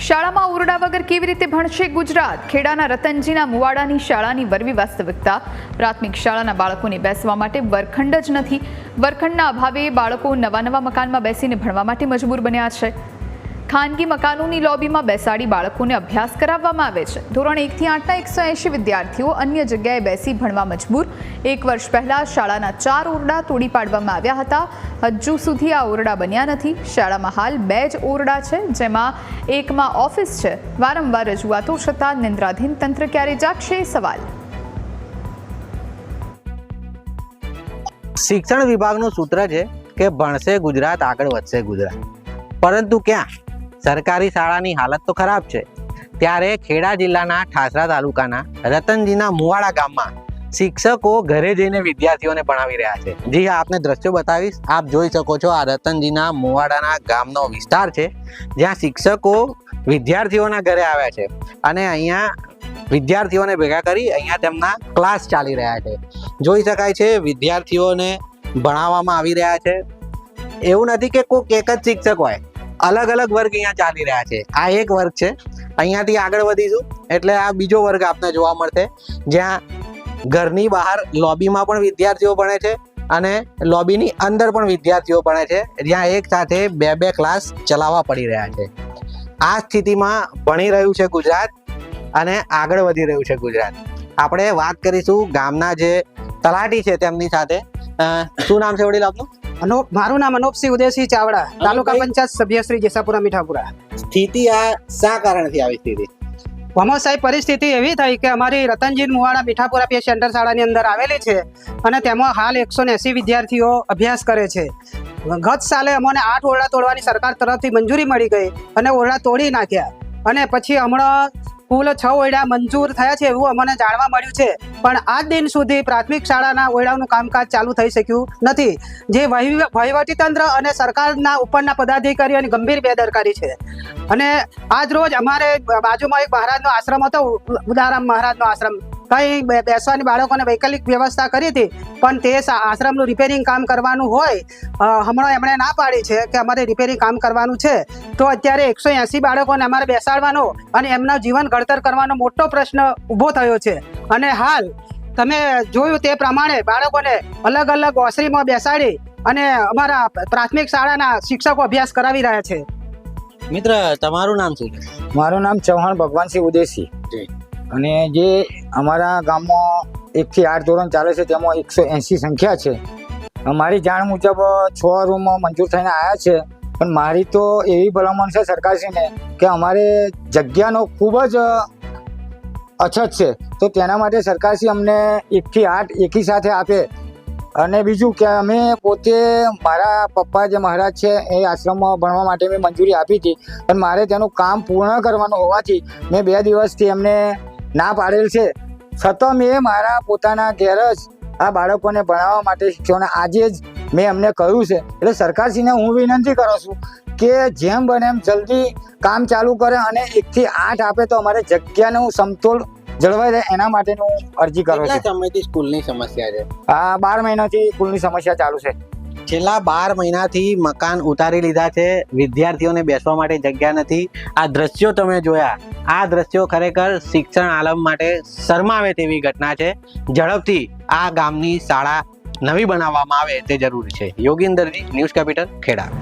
શાળામાં ઓરડા વગર કેવી રીતે ભણશે ગુજરાત? ખેડાના રતનજીના મુવાડાની શાળાની વરવી વાસ્તવિકતા. પ્રાથમિક શાળાના બાળકોને બેસવા માટે વર્ગખંડ જ નથી. વર્ગખંડના અભાવે બાળકો નવા મકાનમાં બેસીને ભણવા માટે મજબૂર બન્યા છે. ખાનગી મકાનોની લોબીમાં બેસાડી બાળકોને અભ્યાસ કરાવવામાં આવે છે. ધોરણ 1 થી 8ના 180 વિદ્યાર્થીઓ અન્ય જગ્યાએ બેસી ભણવા મજબૂર. 1 વર્ષ પહેલા શાળાના 4 ઓરડા તોડી પાડવામાં આવ્યા હતા. હજુ સુધી આ ઓરડા બન્યા નથી. શાળામાં હાલ 2 જ ઓરડા છે, જેમાં એકમાં ઓફિસ છે. વારંવાર રજૂઆતો છતાં નિંદ્રાધીન તંત્ર ક્યારે જાગશે? સવાલ. શિક્ષણ વિભાગનું સૂત્ર છે કે ભણશે ગુજરાત, આગળ વધશે ગુજરાત, પરંતુ ક્યાં? સરકારી શાળાની હાલત તો ખરાબ છે. ત્યારે ખેડા જિલ્લાના ઠાસરા તાલુકાના રતનજીના મુવાડા ગામમાં શિક્ષકો ઘરે જઈને વિદ્યાર્થીઓને ભણાવી રહ્યા છે. જી હા, આપને દ્રશ્યો બતાવીશ. આપ જોઈ શકો છો, આ રતનજીના મુવાડાના ગામનો વિસ્તાર છે, જ્યાં શિક્ષકો વિદ્યાર્થીઓના ઘરે આવ્યા છે અને અહીંયા વિદ્યાર્થીઓને ભેગા કરી અહીંયા તેમના ક્લાસ ચાલી રહ્યા છે. જોઈ શકાય છે વિદ્યાર્થીઓને ભણાવવામાં આવી રહ્યા છે. એવું નથી કે કોઈક એક જ શિક્ષક હોય, અલગ અલગ વર્ગ અહીંયા ચાલી રહ્યા છે. આ એક વર્ગ છે. અહીંયાથી આગળ વધીશું એટલે આ બીજો વર્ગ આપને જોવા મળશે, જ્યાં ઘરની બહાર લોબીમાં પણ વિદ્યાર્થીઓ ભણે છે અને લોબીની અંદર પણ વિદ્યાર્થીઓ ભણે છે, જ્યાં એક સાથે બે ક્લાસ ચલાવવા પડી રહ્યા છે. આ સ્થિતિમાં ભણી રહ્યું છે ગુજરાત અને આગળ વધી રહ્યું છે ગુજરાત. આપણે વાત કરીશું ગામના જે તલાટી છે તેમની સાથે. શું નામ છે વડીલ આપનું? મારું નામ અનોપસિંહ ઉદયસિંહ ચાવડા, તાલુકા પંચાયત સભ્ય શ્રી જેસાપુરા મીઠાપુરા. સ્થિતિ આ શા કારણથી આવી સ્થિતિ? વમો સાહેબ, પરિસ્થિતિ એવી થઈ કે અમારી રતનજી મુવાડા મીઠાપુરા પે સેન્ટર શાળાની અંદર આવેલી છે અને તેમાં હાલ 180 વિદ્યાર્થીઓ અભ્યાસ કરે છે. ગત સાલે અમને 8 ઓરડા તોડવાની સરકાર તરફથી મંજૂરી મળી ગઈ અને ઓરડા તોડી નાખ્યા અને પછી હમણાં કુલ 6 ઓરડા મંજૂર થયા છે એવું અમને જાણવા મળ્યું છે. પણ આજ દિન સુધી પ્રાથમિક શાળાના ઓરડાનું કામકાજ ચાલુ થઈ શક્યું નથી, જે વહીવટીતંત્ર અને સરકારના ઉપરના પદાધિકારીઓની ગંભીર બેદરકારી છે. અને આજ રોજ અમારે બાજુમાં એક મહારાજનો આશ્રમ હતો, ઉદારામ મહારાજનો આશ્રમ. કઈ બેસવાની બાળકોને વૈકલ્પિક વ્યવસ્થા કરી હતી, પણ તે આશ્રમનું રિપેરિંગ કામ કરવાનું હોય હમણાં એમણે ના પાડી છે કે અમારે રિપેરિંગ કામ કરવાનું છે. તો અત્યારે 180 બાળકોને અમારે બેસાડવાનો અને એમનું જીવન ઘડતર કરવાનો મોટો પ્રશ્ન ઊભો થયો છે. અને હાલ તમે જોયું તે પ્રમાણે બાળકોને અલગ અલગ ઓસરીમાં બેસાડી અને અમારા પ્રાથમિક શાળાના શિક્ષકો અભ્યાસ કરાવી રહ્યા છે. મિત્ર, તમારું નામ શું છે? મારું નામ ચૌહાણ ભગવાનસિંહ ઉદયસિંહ. અને જે અમારા ગામમાં 1 થી 8 ધોરણ ચાલે છે તેમાં 180 સંખ્યા છે. મારી જાણ મુજબ 6 રૂમ મંજૂર થઈને આવ્યા છે, પણ મારી તો એવી ભલામણ છે સરકારશ્રીને કે અમારે જગ્યાનો ખૂબ જ અછત છે. તો તેના માટે સરકારશ્રી અમને 1 થી 8 એકી સાથે આપે. અને બીજું કે અમે પોતે, મારા પપ્પા જે મહારાજ છે એ આશ્રમમાં ભણવા માટે મેં મંજૂરી આપી હતી, પણ મારે તેનું કામ પૂર્ણ કરવાનું હોવાથી મેં 2 દિવસથી એમને ના પાડેલ છે. છતાં મેં મારા પોતાના ઘેર જ આ બાળકોને ભણાવવા માટે શિક્ષકોને આજે જ મેં એમને કહ્યું છે. એટલે સરકારશ્રીને હું વિનંતી કરું છું કે જેમ બને એમ જલ્દી કામ ચાલુ કરે અને 1 થી 8 આપે તો અમારે જગ્યાનું સમતોલ જળવાઈ રહે, એના માટેનું અરજી કરું છું. કેટલા સમયથી સ્કૂલની સમસ્યા છે? આ 12 મહિનાથી સ્કૂલની સમસ્યા ચાલુ છે. છેલ્લા 12 મહિનાથી મકાન ઉતારી લીધા છે, વિદ્યાર્થીઓને બેસવા માટે જગ્યા નથી. આ દ્રશ્યો તમે જોયા, આ દ્રશ્યો ખરેખર શિક્ષણ આલમ માટે શરમાવે તેવી ઘટના છે. ઝડપથી આ ગામની શાળા નવી બનાવવામાં આવે તે જરૂરી છે. યોગીન્દરજી, ન્યૂઝ કેપિટલ, ખેડા.